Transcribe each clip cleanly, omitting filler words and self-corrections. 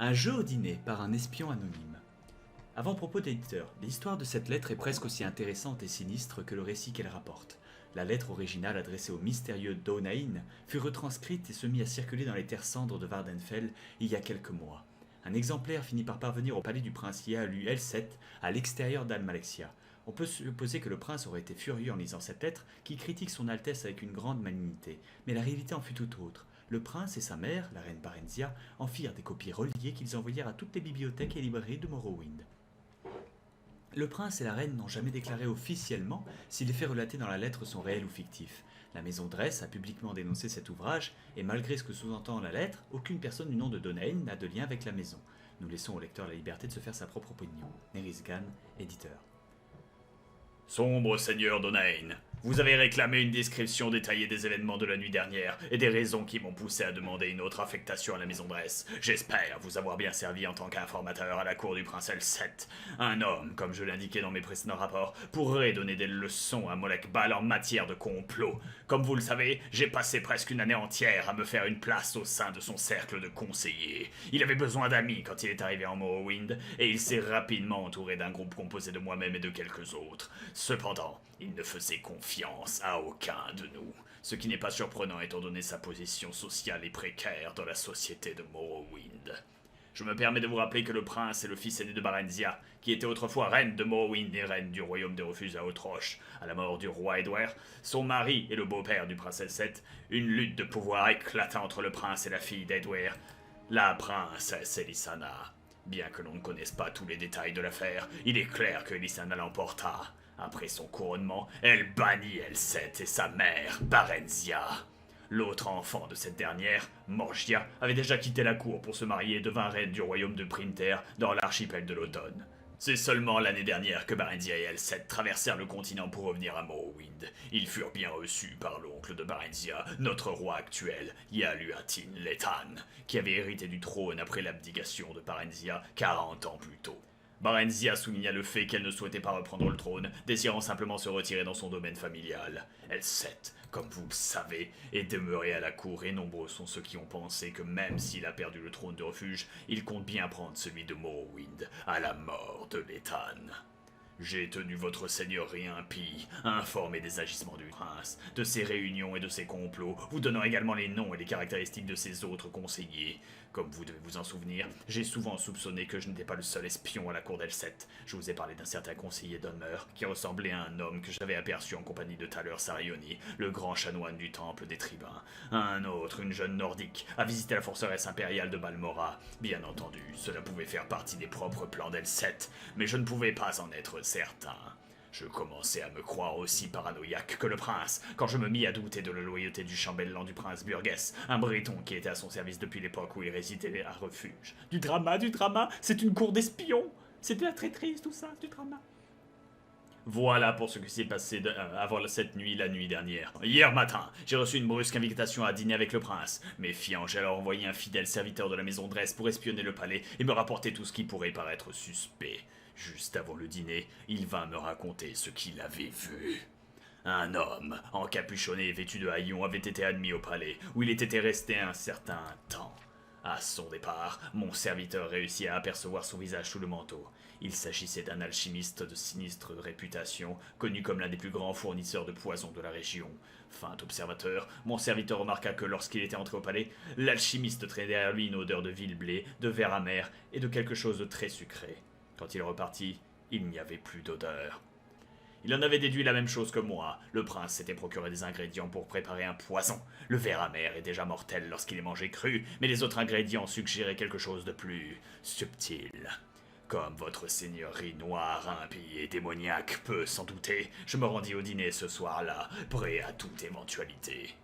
Un jeu au dîner par un espion anonyme. Avant-propos d'éditeur, l'histoire de cette lettre est presque aussi intéressante et sinistre que le récit qu'elle rapporte. La lettre originale adressée au mystérieux Donain fut retranscrite et se mit à circuler dans les terres cendres de Vardenfell il y a quelques mois. Un exemplaire finit par parvenir au palais du prince Yalu L7 à l'extérieur d'Almalexia. On peut supposer que le prince aurait été furieux en lisant cette lettre, qui critique son Altesse avec une grande malignité, mais la réalité en fut tout autre. Le prince et sa mère, la reine Barenzia, en firent des copies reliées qu'ils envoyèrent à toutes les bibliothèques et librairies de Morrowind. Le prince et la reine n'ont jamais déclaré officiellement si les faits relatés dans la lettre sont réels ou fictifs. La maison Dress a publiquement dénoncé cet ouvrage, et malgré ce que sous-entend la lettre, aucune personne du nom de Donain n'a de lien avec la maison. Nous laissons au lecteur la liberté de se faire sa propre opinion. Nerisgan, éditeur. Sombre seigneur Donain, vous avez réclamé une description détaillée des événements de la nuit dernière et des raisons qui m'ont poussé à demander une autre affectation à la maison Dress. J'espère vous avoir bien servi en tant qu'informateur à la cour du prince L7. Un homme, comme je l'indiquais dans mes précédents rapports, pourrait donner des leçons à Molek Bal en matière de complot. Comme vous le savez, j'ai passé presque une année entière à me faire une place au sein de son cercle de conseillers. Il avait besoin d'amis quand il est arrivé en Morrowind, et il s'est rapidement entouré d'un groupe composé de moi-même et de quelques autres. Cependant, il ne faisait confiance à aucun de nous, ce qui n'est pas surprenant étant donné sa position sociale et précaire dans la société de Morrowind. Je me permets de vous rappeler que le prince est le fils aîné de Barenzia, qui était autrefois reine de Morrowind et reine du royaume des refuges à Outroche. À la mort du roi Edward, son mari et le beau-père du prince L7, une lutte de pouvoir éclata entre le prince et la fille d'Edward, la princesse Elisana. Bien que l'on ne connaisse pas tous les détails de l'affaire, il est clair que Elisana l'emporta. Après son couronnement, elle bannit L7 et sa mère, Barenzia. L'autre enfant de cette dernière, Morgia, avait déjà quitté la cour pour se marier et devint reine du royaume de Printer dans l'archipel de l'automne. C'est seulement l'année dernière que Barenzia et L7 traversèrent le continent pour revenir à Morrowind. Ils furent bien reçus par l'oncle de Barenzia, notre roi actuel, Yaluatin Lethan, qui avait hérité du trône après l'abdication de Barenzia 40 ans plus tôt. Barenzia souligna le fait qu'elle ne souhaitait pas reprendre le trône, désirant simplement se retirer dans son domaine familial. L7, comme vous le savez, est demeuré à la cour et nombreux sont ceux qui ont pensé que même s'il a perdu le trône de refuge, il compte bien prendre celui de Morrowind à la mort de Lethan. J'ai tenu votre seigneurie impie à informer des agissements du prince, de ses réunions et de ses complots, vous donnant également les noms et les caractéristiques de ses autres conseillers. Comme vous devez vous en souvenir, j'ai souvent soupçonné que je n'étais pas le seul espion à la cour d'L7. Je vous ai parlé d'un certain conseiller d'Honmer, qui ressemblait à un homme que j'avais aperçu en compagnie de Thaler Sarioni, le grand chanoine du temple des tribuns. Un autre, une jeune nordique, a visité la forteresse impériale de Balmora. Bien entendu, cela pouvait faire partie des propres plans d'L7, mais je ne pouvais pas en être certain. Je commençais à me croire aussi paranoïaque que le prince, quand je me mis à douter de la loyauté du chambellan du prince Burgess, un breton qui était à son service depuis l'époque où il résidait à refuge. Du drama, c'est une cour d'espions. C'était très triste tout ça, du drama. Voilà pour ce qui s'est passé avant cette nuit, la nuit dernière. Hier matin, j'ai reçu une brusque invitation à dîner avec le prince. Méfiant, j'ai alors envoyé un fidèle serviteur de la maison Dress pour espionner le palais et me rapporter tout ce qui pourrait paraître suspect. Juste avant le dîner, il vint me raconter ce qu'il avait vu. Un homme, encapuchonné et vêtu de haillons, avait été admis au palais, où il était resté un certain temps. À son départ, mon serviteur réussit à apercevoir son visage sous le manteau. Il s'agissait d'un alchimiste de sinistre réputation, connu comme l'un des plus grands fournisseurs de poison de la région. Fin observateur, mon serviteur remarqua que lorsqu'il était entré au palais, l'alchimiste traînait derrière lui une odeur de vil-blé, de verre amer et de quelque chose de très sucré. Quand il repartit, il n'y avait plus d'odeur. Il en avait déduit la même chose que moi. Le prince s'était procuré des ingrédients pour préparer un poison. Le verre amer est déjà mortel lorsqu'il est mangé cru, mais les autres ingrédients suggéraient quelque chose de plus subtil. Comme votre seigneurie noire, impie et démoniaque peut s'en douter, je me rendis au dîner ce soir-là, prêt à toute éventualité.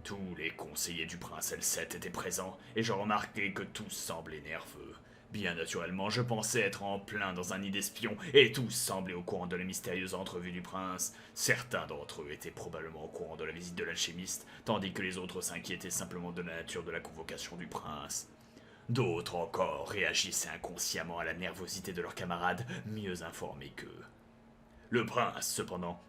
Tous les conseillers du prince L7 étaient présents, et je remarquai que tous semblaient nerveux. Bien naturellement, je pensais être en plein dans un nid d'espions, et tous semblaient au courant de la mystérieuse entrevue du prince. Certains d'entre eux étaient probablement au courant de la visite de l'alchimiste, tandis que les autres s'inquiétaient simplement de la nature de la convocation du prince. D'autres encore réagissaient inconsciemment à la nervosité de leurs camarades mieux informés qu'eux. Le prince, cependant,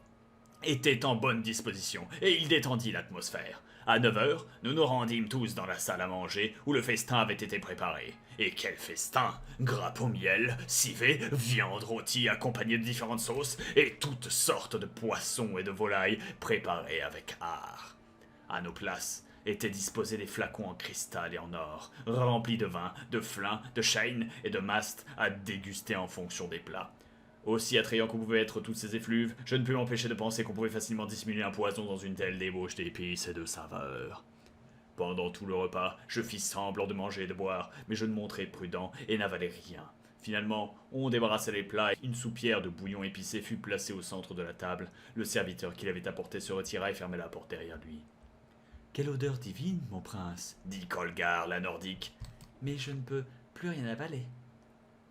était en bonne disposition et il détendit l'atmosphère. À 9 heures, nous nous rendîmes tous dans la salle à manger où le festin avait été préparé. Et quel festin! Grappes au miel, civet, viande rôtie accompagnée de différentes sauces et toutes sortes de poissons et de volailles préparés avec art. À nos places étaient disposés des flacons en cristal et en or, remplis de vin, de flin, de chêne et de mast à déguster en fonction des plats. Aussi attrayant que pouvaient être toutes ces effluves, je ne pus m'empêcher de penser qu'on pouvait facilement dissimuler un poison dans une telle débauche d'épices et de saveurs. Pendant tout le repas, je fis semblant de manger et de boire, mais je me montrai prudent et n'avalai rien. Finalement, on débarrassa les plats et une soupière de bouillon épicé fut placée au centre de la table. Le serviteur qui l'avait apporté se retira et ferma la porte derrière lui. « Quelle odeur divine, mon prince !» dit Colgar, la nordique. « Mais je ne peux plus rien avaler. »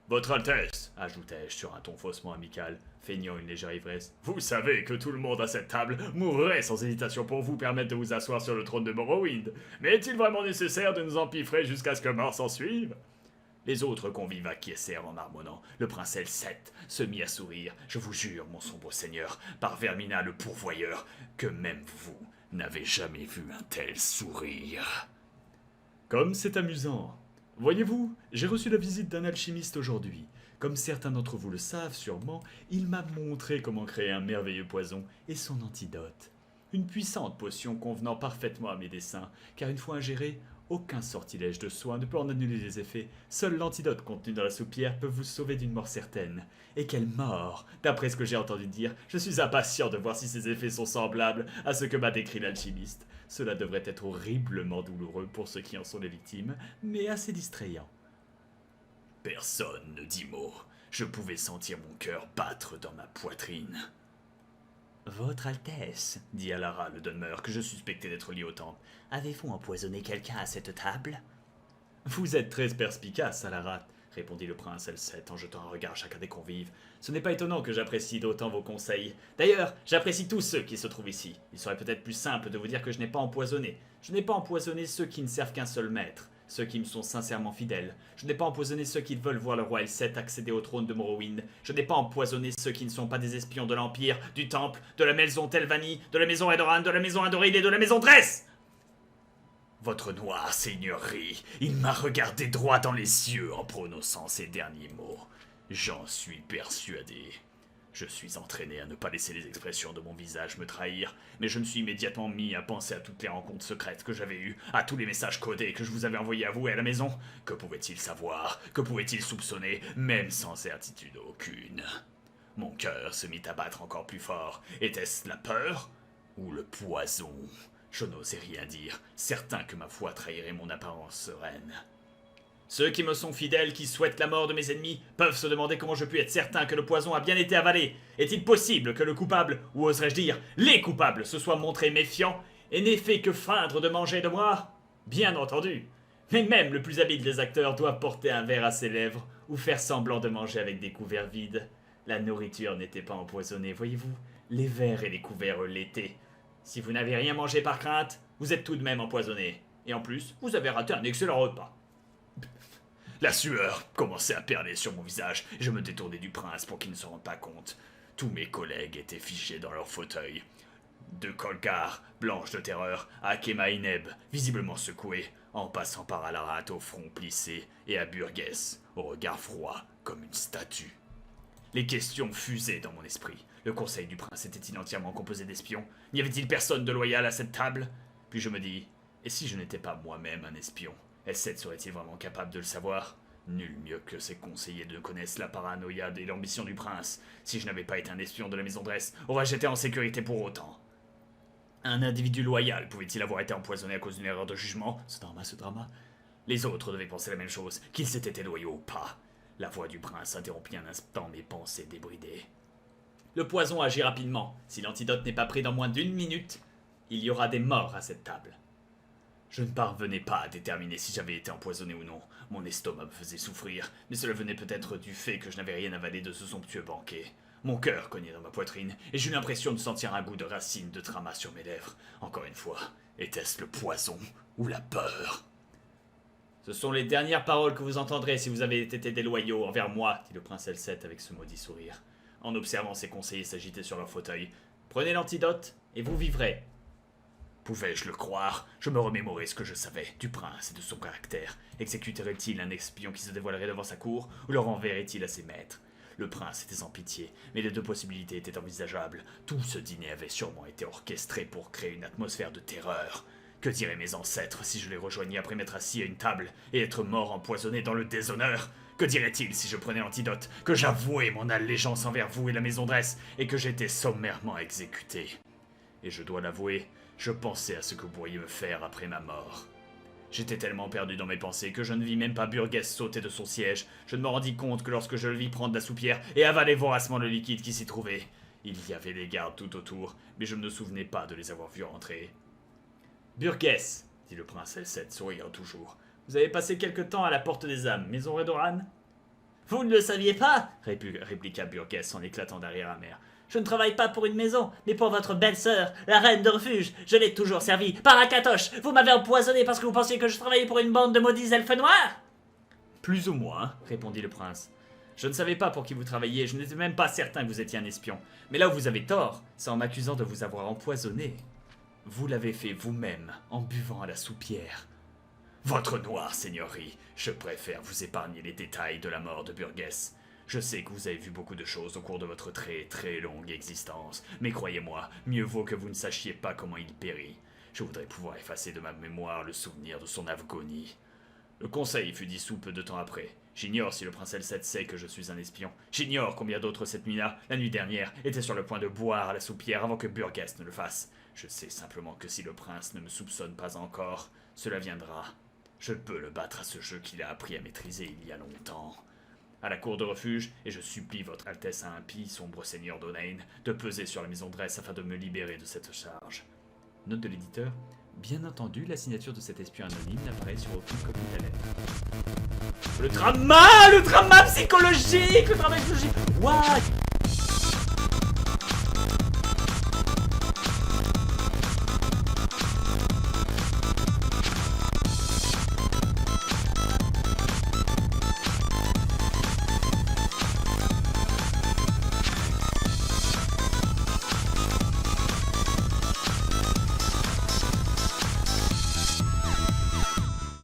Votre Altesse, ajoutai-je sur un ton faussement amical, feignant une légère ivresse, vous savez que tout le monde à cette table mourrait sans hésitation pour vous permettre de vous asseoir sur le trône de Morrowind. Mais est-il vraiment nécessaire de nous empiffrer jusqu'à ce que mort s'en suive? Les autres convives acquiescèrent en marmonnant. Le prince L7 se mit à sourire. Je vous jure, mon sombre seigneur, par Vermina le pourvoyeur, que même vous n'avez jamais vu un tel sourire. Comme c'est amusant. Voyez-vous, j'ai reçu la visite d'un alchimiste aujourd'hui. Comme certains d'entre vous le savent sûrement, il m'a montré comment créer un merveilleux poison et son antidote. Une puissante potion convenant parfaitement à mes desseins, car une fois ingérée, aucun sortilège de soin ne peut en annuler les effets. Seul l'antidote contenu dans la soupière peut vous sauver d'une mort certaine. Et quelle mort! D'après ce que j'ai entendu dire, je suis impatient de voir si ces effets sont semblables à ce que m'a décrit l'alchimiste. Cela devrait être horriblement douloureux pour ceux qui en sont les victimes, mais assez distrayant. Personne ne dit mot. Je pouvais sentir mon cœur battre dans ma poitrine. Votre Altesse, dit Alara le Dunmer, que je suspectais d'être lié au temple, avez-vous empoisonné quelqu'un à cette table? Vous êtes très perspicace, Alara, répondit le prince L7 en jetant un regard à chacun des convives. Ce n'est pas étonnant que j'apprécie d'autant vos conseils. D'ailleurs, j'apprécie tous ceux qui se trouvent ici. Il serait peut-être plus simple de vous dire que je n'ai pas empoisonné. Je n'ai pas empoisonné ceux qui ne servent qu'un seul maître, ceux qui me sont sincèrement fidèles. Je n'ai pas empoisonné ceux qui veulent voir le roi L7 accéder au trône de Morrowind. Je n'ai pas empoisonné ceux qui ne sont pas des espions de l'Empire, du Temple, de la maison Telvanni, de la maison Edoran, de la maison Andoril et de la maison Dress. Votre noire seigneurie, il m'a regardé droit dans les yeux en prononçant ces derniers mots. J'en suis persuadé. Je suis entraîné à ne pas laisser les expressions de mon visage me trahir, mais je me suis immédiatement mis à penser à toutes les rencontres secrètes que j'avais eues, à tous les messages codés que je vous avais envoyés à vous et à la maison. Que pouvait-il savoir? Que pouvait-il soupçonner, même sans certitude aucune? Mon cœur se mit à battre encore plus fort. Était-ce la peur ou le poison? Je n'osais rien dire, certain que ma foi trahirait mon apparence sereine. Ceux qui me sont fidèles, qui souhaitent la mort de mes ennemis, peuvent se demander comment je puis être certain que le poison a bien été avalé. Est-il possible que le coupable, ou oserais-je dire, les coupables, se soient montrés méfiants et n'aient fait que feindre de manger de moi? Bien entendu. Mais même le plus habile des acteurs doit porter un verre à ses lèvres ou faire semblant de manger avec des couverts vides. La nourriture n'était pas empoisonnée, voyez-vous. Les verres et les couverts l'étaient. Si vous n'avez rien mangé par crainte, vous êtes tout de même empoisonné. Et en plus, vous avez raté un excellent repas. La sueur commençait à perler sur mon visage et je me détournai du prince pour qu'il ne se rende pas compte. Tous mes collègues étaient figés dans leur fauteuil. De Kolkar, blanche de terreur, à Kema Ineb, visiblement secouée, en passant par Alarat au front plissé et à Burgess, au regard froid comme une statue. Les questions fusaient dans mon esprit. Le conseil du prince était-il entièrement composé d'espions? N'y avait-il personne de loyal à cette table? Puis je me dis, et si je n'étais pas moi-même un espion? L7 serait-il vraiment capable de le savoir? Nul mieux que ses conseillers ne connaissent la paranoïa et l'ambition du prince. Si je n'avais pas été un espion de la maison Dress, aurais-je été en sécurité pour autant? Un individu loyal pouvait-il avoir été empoisonné à cause d'une erreur de jugement? Ce drama. Les autres devaient penser la même chose, qu'ils étaient loyaux ou pas. La voix du prince interrompit un instant mes pensées débridées. Le poison agit rapidement. Si l'antidote n'est pas pris dans moins d'1 minute, il y aura des morts à cette table. Je ne parvenais pas à déterminer si j'avais été empoisonné ou non. Mon estomac me faisait souffrir, mais cela venait peut-être du fait que je n'avais rien avalé de ce somptueux banquet. Mon cœur cognait dans ma poitrine, et j'eus l'impression de sentir un goût de racine de trama sur mes lèvres. Encore une fois, était-ce le poison ou la peur? Ce sont les dernières paroles que vous entendrez si vous avez été déloyaux envers moi, dit le prince L7 avec ce maudit sourire. En observant ses conseillers s'agiter sur leur fauteuil, Prenez l'antidote et vous vivrez. Pouvais-je le croire? Je me remémorais ce que je savais du prince et de son caractère. Exécuterait-il un espion qui se dévoilerait devant sa cour, ou le renverrait-il à ses maîtres? Le prince était sans pitié, mais les deux possibilités étaient envisageables. Tout ce dîner avait sûrement été orchestré pour créer une atmosphère de terreur. Que diraient mes ancêtres si je les rejoignais après m'être assis à une table et être mort empoisonné dans le déshonneur? Que diraient-ils si je prenais l'antidote, que j'avouais mon allégeance envers vous et la maison Dresse, et que j'étais sommairement exécuté? Et je dois l'avouer, je pensais à ce que vous pourriez me faire après ma mort. J'étais tellement perdu dans mes pensées que je ne vis même pas Burgess sauter de son siège. Je ne me rendis compte que lorsque je le vis prendre la soupière et avaler voracement le liquide qui s'y trouvait. Il y avait des gardes tout autour, mais je ne me souvenais pas de les avoir vus rentrer. « Burgess, dit le prince Elset, souriant toujours, vous avez passé quelque temps à la porte des âmes, maison Redoran ?»« Vous ne le saviez pas ?» répliqua Burgess en éclatant d'un rire amer. Je ne travaille pas pour une maison, mais pour votre belle-sœur, la reine de refuge. Je l'ai toujours servie. Paracatoche, vous m'avez empoisonné parce que vous pensiez que je travaillais pour une bande de maudits elfes noirs? Plus ou moins, répondit le prince. Je ne savais pas pour qui vous travailliez, je n'étais même pas certain que vous étiez un espion. Mais là où vous avez tort, c'est en m'accusant de vous avoir empoisonné. Vous l'avez fait vous-même, en buvant à la soupière. Votre noir, seigneurie, je préfère vous épargner les détails de la mort de Burgess. Je sais que vous avez vu beaucoup de choses au cours de votre très longue existence, mais croyez-moi, mieux vaut que vous ne sachiez pas comment il périt. Je voudrais pouvoir effacer de ma mémoire le souvenir de son agonie. Le conseil fut dissous peu de temps après. J'ignore si le prince Elset sait que je suis un espion. J'ignore combien d'autres cette nuit-là, la nuit dernière, étaient sur le point de boire à la soupière avant que Burgess ne le fasse. Je sais simplement que si le prince ne me soupçonne pas encore, cela viendra. Je peux le battre à ce jeu qu'il a appris à maîtriser il y a longtemps. À la cour de refuge, et je supplie votre Altesse impie, sombre seigneur d'Onain, de peser sur la maison Dresse afin de me libérer de cette charge. Note de l'éditeur. Bien entendu, la signature de cet espion anonyme n'apparaît sur aucune copie de la lettre. Le drama psychologique, What?